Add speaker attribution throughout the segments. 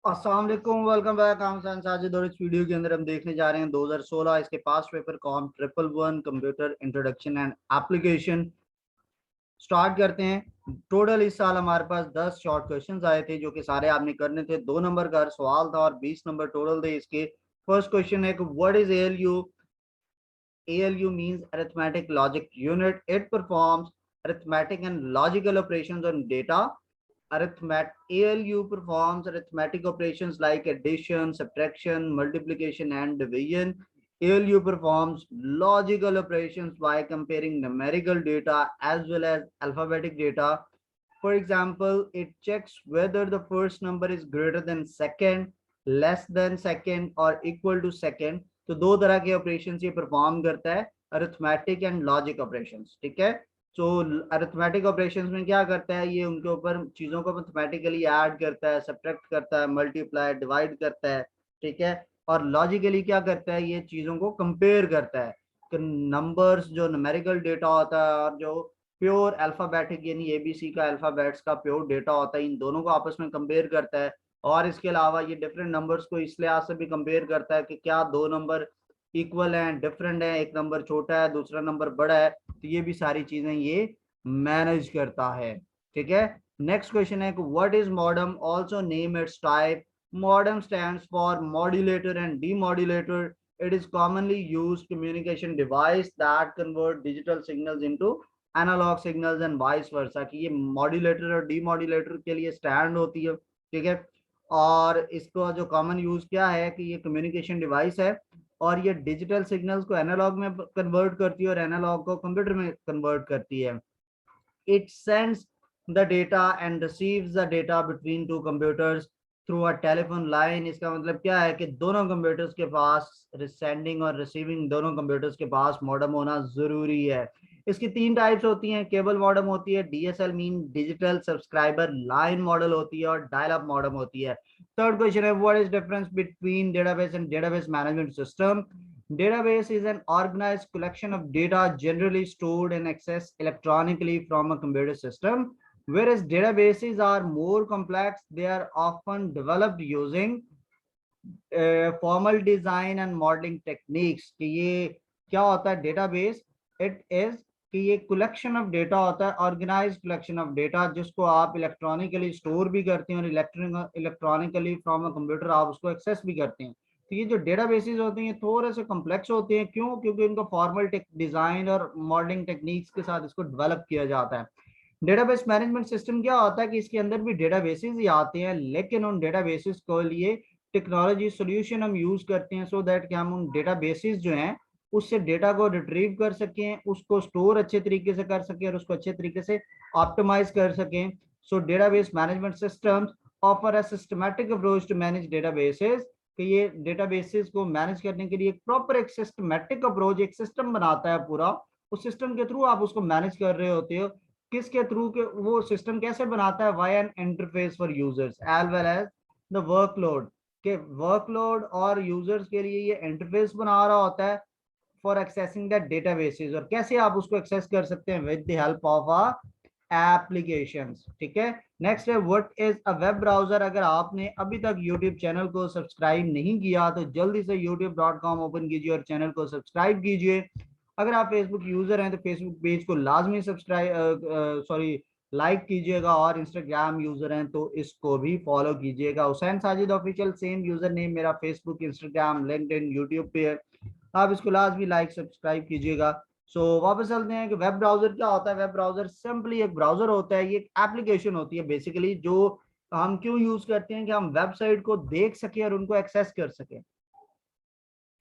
Speaker 1: अस्सलाम वालेकुम, welcome back. हम साजिद और इस वीडियो के अंदर हम देखने जा रहे हैं 2016 इसके past paper com 111 computer introduction and application. Start करते हैं। टोटल इस साल हमारे पास 10 शॉर्ट क्वेश्चंस आए थे जो कि सारे आपने करने थे। 2 नंबर का हर सवाल था और 20 नंबर टोटल थे इसके। फर्स्ट क्वेश्चन है कि what is ALU. ALU means arithmetic logic unit. It performs arithmetic and logical operations on data. ALU performs arithmetic operations like addition, subtraction, multiplication, and division. ALU performs logical operations by comparing numerical data as well as alphabetic data. For example, it checks whether the first number is greater than second, less than second, or equal to second. तो दो तरह के operations ये perform करता है, arithmetic and logic operations. ठीक है। तो अरिथमेटिक ऑपरेशंस में क्या करता है, ये उनके ऊपर चीजों को मैथमेटिकली ऐड करता है, सब्ट्रैक्ट करता है, मल्टीप्लाई डिवाइड करता है। ठीक है। और लॉजिकली क्या करता है, ये चीजों को कंपेयर करता है कि नंबर्स जो न्यूमेरिकल डेटा होता है और जो प्योर अल्फाबेटिक यानी एबीसी का अल्फाबेट्स का प्योर डेटा होता है, इन दोनों को आपस में कंपेयर करता है। और इसके अलावा ये डिफरेंट नंबर्स को इस लिहाज से भी कंपेयर करता है कि क्या दो नंबर इक्वल हैं, डिफरेंट है, एक नंबर छोटा है दूसरा नंबर बड़ा है। तो ये भी सारी चीजें ये मैनेज करता है। ठीक है। नेक्स्ट क्वेश्चन है what is modem, also name it's type. Modem stands for modulator and demodulator. It is commonly used communication device that convert digital signals into analog signals and vice versa, कि ये modulator और demodulator के लिए stand होती है। ठीक है। और इसको जो कॉमन यूज क्या है कि ये कम्युनिकेशन डिवाइस है और ये डिजिटल सिग्नल्स को एनालॉग में कन्वर्ट करती है और एनालॉग को कंप्यूटर में कन्वर्ट करती है। It sends the data and receives the data between two computers through a telephone line. इसका मतलब क्या है कि दोनों कंप्यूटर्स के पास सेंडिंग और रिसीविंग, दोनों कंप्यूटर्स के पास मॉडेम होना जरूरी है। इसकी तीन टाइप्स होती हैं। केबल मॉडेम होती है, DSL mean digital subscriber line model होती है, और डायल अप मॉडेम होती है। थर्ड क्वेश्चन है what is difference between database and database management system. Database is an organized collection of data generally stored and accessed electronically from a computer system, whereas databases are more complex. They are often developed using formal design and modeling techniques. कि ये क्या होता है database? It is कि ये collection of data होता है, organised collection of data, जिसको आप इलेक्ट्रॉनिकली स्टोर भी करते हैं और इलेक्ट्रॉनिकली फ्रॉम अ कंप्यूटर आप उसको एक्सेस भी करते हैं। तो ये जो डेटाबेसेस होते हैं ये थोड़े से कॉम्प्लेक्स होते हैं। क्यों? क्योंकि इनको फॉर्मल डिजाइन और मॉडलिंग टेक्निक्स के साथ इसको डेवलप किया जाता है। डेटाबेस मैनेजमेंट सिस्टम क्या होता है कि इसके अंदर भी डेटाबेसेस ही आते हैं, लेकिन उन डेटाबेसेस को लिए टेक्नोलॉजी सोल्यूशन हम यूज करते हैं सो दैट कि हम उन डेटाबेसेस जो हैं उससे डेटा को रिट्रीव कर सकें, उसको स्टोर अच्छे तरीके से कर सकें और उसको अच्छे तरीके से ऑप्टिमाइज कर सकें। So database management systems offer a systematic approach to manage databases, कि ये डेटाबेसेस को मैनेज करने के लिए एक प्रॉपर एक सिस्टमैटिक अप्रोच, एक सिस्टम बनाता है पूरा। उस सिस्टम के थ्रू आप उसको मैनेज कर रहे होते हो। किसके थ्रू? के वो सिस्टम कैसे बनाता है? Via an interface for users as well as the workload, के वर्कलोड और यूजर्स के लिए ये इंटरफेस बना रहा होता है फॉर एक्सेसिंग द डेटाबेसेस। और कैसे आप उसको एक्सेस कर सकते हैं? With the help of a applications. ठीक है। नेक्स्ट है what is a web browser. अगर आपने अभी तक यूट्यूब चैनल को सब्सक्राइब नहीं किया तो जल्दी से youtube.com ओपन कीजिए और चैनल को सब्सक्राइब कीजिए। अगर आप फेसबुक यूजर हैं तो फेसबुक पेज को लाजमी लाइक कीजिएगा, और इंस्टाग्राम यूजर हैं तो इसको भी फॉलो कीजिएगा। Hussain Sajid official same user name मेरा फेसबुक, इंस्टाग्राम, लिंक्डइन, यूट्यूब पे है। आप इसको लाजमी लाइक सब्सक्राइब कीजिएगा। वापस चलते हैं कि वेब ब्राउजर क्या होता है। वेब ब्राउजर सिंपली एक ब्राउजर होता है, ये एक एप्लीकेशन होती है बेसिकली, जो हम क्यों यूज करते हैं कि हम वेबसाइट को देख सके और उनको एक्सेस कर सके।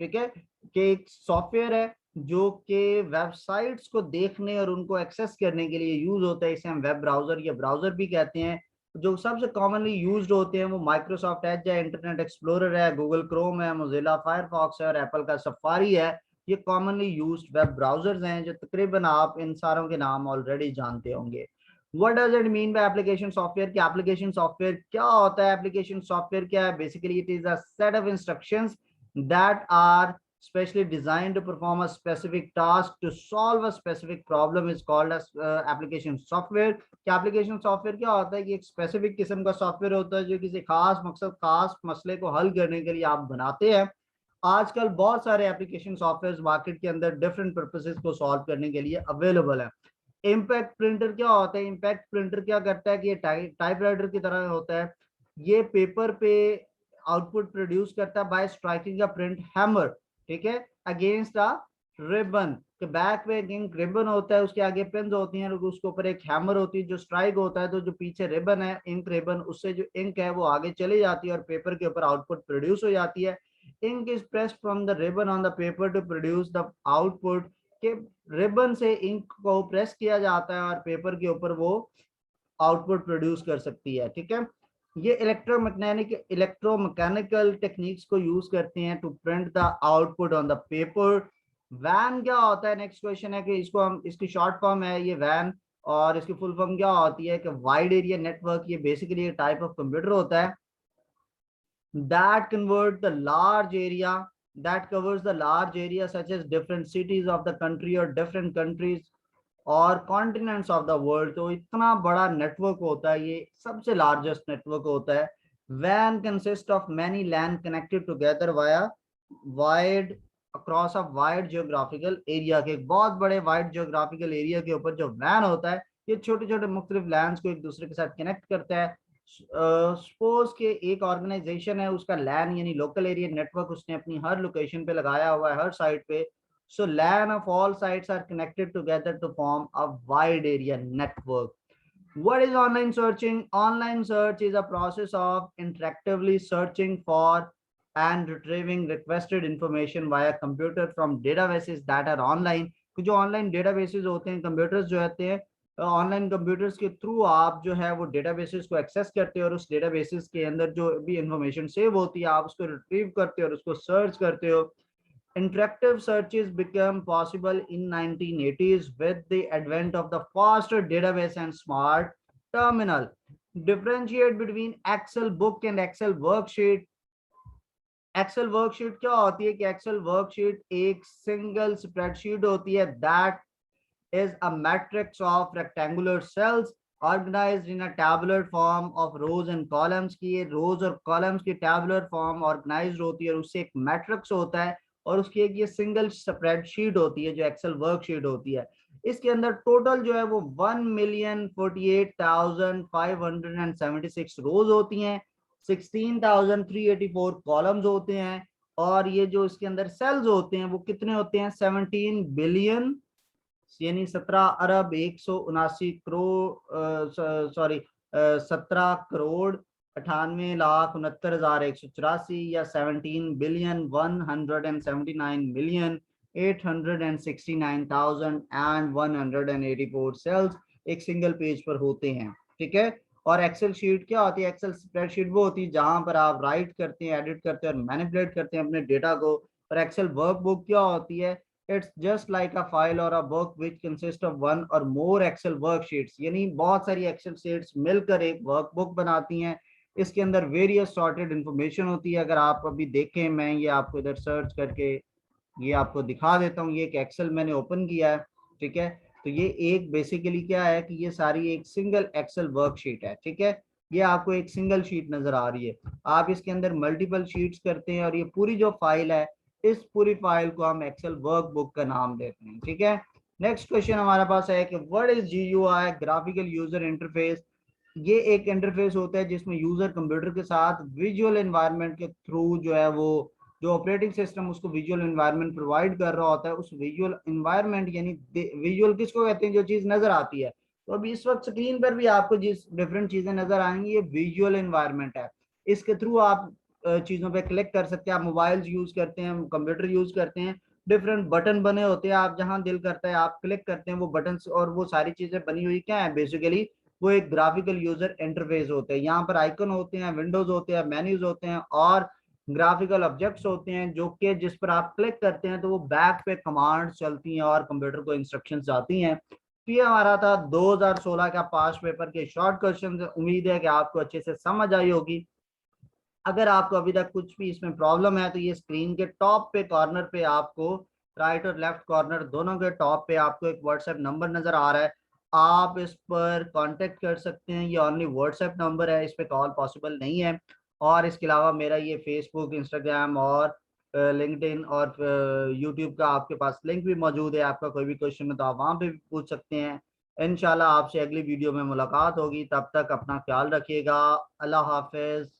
Speaker 1: ठीक है। कि एक सॉफ्टवेयर है जो कि वेबसाइट्स को देखने और उनको एक्सेस करने के लिए यूज होता है, इसे हम वेब ब्राउजर या ब्राउजर भी कहते हैं। जो सबसे कॉमनली यूज्ड होते हैं वो माइक्रोसॉफ्ट एज है, इंटरनेट एक्सप्लोरर है, गूगल क्रोम है, मोजिला फायरफॉक्स है और एप्पल का सफारी है। ये कॉमनली यूज्ड वेब ब्राउजर्स हैं जो तकरीबन आप इन सारों के नाम ऑलरेडी जानते होंगे। What does it mean by application software? कि application software क्या होता है? application software क्या है? Basically it is a set of instructions that are specially designed to perform a specific task to solve a specific problem is called as application software। क्या application software क्या होता है कि एक specific किस्म का सॉफ्टवेयर होता है जो किसी खास मकसद खास मसले को हल करने के लिए आप बनाते हैं। आजकल बहुत सारे एप्लीकेशन सॉफ्टवेयर मार्केट के अंदर डिफरेंट पर्पसेस को सॉल्व करने के लिए अवेलेबल है। इम्पैक्ट प्रिंटर क्या होता है? इम्पैक्ट प्रिंटर क्या करता है कि ये टाइपराइटर की तरह होता है। ये पेपर पे आउटपुट प्रोड्यूस करता है bye striking a print hammer, ठीक है, अगेंस्ट अ रिबन। के बैक में इंक रिबन होता है, उसके आगे पेन्स होती हैं, उसके ऊपर एक हैमर होती है जो स्ट्राइक होता है, तो जो पीछे रिबन है इंक रिबन, उससे जो इंक है वो आगे चली जाती है और पेपर के ऊपर आउटपुट प्रोड्यूस हो जाती है। Ink is pressed from the ribbon on the paper to produce the output. के रिबन से इंक को प्रेस किया जाता है और पेपर के ऊपर वो आउटपुट प्रोड्यूस कर सकती है, ठीक है। ये इलेक्ट्रोमैकेनिकल टेक्निक्स को यूज करते हैं to print the output on the paper. वैन क्या होता है? नेक्स्ट क्वेश्चन है कि इसको हम, इसकी शॉर्ट फॉर्म है ये वैन, और इसकी फुल फॉर्म क्या होती है कि वाइड एरिया नेटवर्क। ये बेसिकली एक टाइप ऑफ कंप्यूटर होता है that convert the large area that covers the large area such as different cities of the country or different countries और कॉन्टिनेंट्स ऑफ द वर्ल्ड। तो इतना बड़ा network होता है, ये सबसे लार्जेस्ट नेटवर्क होता है। वैन consist of many LAN connected together via wide across a wide geographical area. के एक बहुत बड़े वाइड जियोग्राफिकल एरिया के ऊपर जो वैन होता है ये छोटे छोटे मुख्तलिफ लैंड्स को एक दूसरे के साथ कनेक्ट करता है। सपोज के एक ऑर्गेनाइजेशन है, उसका लैन यानी लोकल एरिया नेटवर्क उसने अपनी हर लोकेशन पे लगाया हुआ है, हर साइट पे। So LAN of all sites are connected together to form a wide area network. What is online searching? Online search is a process of interactively searching for and retrieving requested information via computer from databases that are online। जो online databases होते हैं, computers जो होते हैं, online computers के through आप जो है वो डेटाबेसेस को एक्सेस करते हो और उस डेटाबेसेस के अंदर जो भी इंफॉर्मेशन सेव होती है आप उसको रिट्रीव करते हो और उसको सर्च करते हो। Interactive searches became possible in 1980s with the advent of the faster database and smart terminal. Differentiate between Excel book and Excel worksheet। Excel worksheet क्या होती है कि Excel worksheet एक सिंगल स्प्रेडशीट होती है that is a matrix of rectangular cells organized in a tabular form of rows and columns। की ये rows और columns की tabular form organized होती है और उससे एक matrix होता है और उसकी एक ये सिंगल स्प्रेडशीट होती है जो एक्सेल वर्कशीट होती है। इसके अंदर टोटल जो है वो 1,48,576 रोज होती हैं, 16,384 कॉलम्स होते हैं और ये जो इसके अंदर सेल्स होते हैं वो कितने होते हैं? 17 बिलियन यानी 17 अरब 179 करोड़, सॉरी 17 करोड़ 98,69,184 या 17,179,869,184 सेल्स एक सिंगल पेज पर होते हैं, ठीक है। और एक्सेल शीट क्या होती है? एक्सेल स्प्रेडशीट वो होती है जहां पर आप राइट करते हैं, एडिट करते हैं और मैनिपुलेट करते हैं अपने डेटा को। और एक्सेल वर्कबुक क्या होती है? It's just like a file or a book which consists of one or more Excel worksheets। यानी बहुत सारी Excel sheets मिलकर एक वर्कबुक बनाती हैं। इसके अंदर वेरियस सॉर्टेड इंफॉर्मेशन होती है। अगर आप अभी देखें, मैं ये आपको इधर सर्च करके ये आपको दिखा देता हूँ। ये एक एक्सेल मैंने ओपन किया है, ठीक है। तो ये एक बेसिकली क्या है कि ये सारी एक सिंगल एक्सेल वर्कशीट है, ठीक है। ये आपको एक सिंगल शीट नजर आ रही है। आप इसके अंदर मल्टीपल शीट्स करते हैं और ये पूरी जो फाइल है, इस पूरी फाइल को हम एक्सेल वर्कबुक का नाम देते हैं, ठीक है। नेक्स्ट क्वेश्चन हमारे पास है कि what is GUI? Graphical user interface. ये एक इंटरफेस होता है जिसमें यूजर कंप्यूटर के साथ विजुअल एनवायरनमेंट के थ्रू जो है वो जो ऑपरेटिंग सिस्टम उसको विजुअल एनवायरनमेंट प्रोवाइड कर रहा होता है, उस विजुअल एनवायरनमेंट यानी विजुअल किसको कहते हैं? जो चीज नजर आती है। तो अभी इस वक्त स्क्रीन पर भी आपको जिस डिफरेंट चीजें नजर आएंगी ये विजुअल एनवायरनमेंट है। इसके थ्रू आप चीजों पे क्लिक कर सकते हैं। आप मोबाइल्स यूज करते हैं, कंप्यूटर यूज करते हैं, डिफरेंट बटन बने होते हैं, आप जहां दिल करता है आप क्लिक करते हैं वो बटन, और वो सारी चीजें बनी हुई क्या है? बेसिकली वो एक ग्राफिकल यूजर इंटरफेस होते हैं। यहाँ पर आइकन होते हैं, विंडोज होते हैं, मेन्यूज होते हैं और ग्राफिकल ऑब्जेक्ट्स होते हैं जो कि जिस पर आप क्लिक करते हैं तो वो बैक पे कमांड चलती हैं और कंप्यूटर को इंस्ट्रक्शंस आती हैं। तो ये हमारा था 2016 का पास्ट पेपर के शॉर्ट क्वेश्चन। उम्मीद है कि आपको अच्छे से समझ आई होगी। अगर आपको अभी तक कुछ भी इसमें प्रॉब्लम है तो ये स्क्रीन के टॉप पे कॉर्नर पे आपको, राइट और लेफ्ट कॉर्नर दोनों के टॉप पे आपको एक व्हाट्सएप नंबर नजर आ रहा है। आप इस पर कांटेक्ट कर सकते हैं, ये ओनली व्हाट्सएप नंबर है, इस पे कॉल पॉसिबल नहीं है। और इसके अलावा मेरा ये फेसबुक, इंस्टाग्राम और लिंक्डइन और यूट्यूब का आपके पास लिंक भी मौजूद है। आपका कोई भी क्वेश्चन है तो आप वहां पे भी पूछ सकते हैं। इंशाल्लाह आपसे अगली वीडियो में मुलाकात होगी, तब तक अपना ख्याल रखिएगा। अल्लाह हाफिज।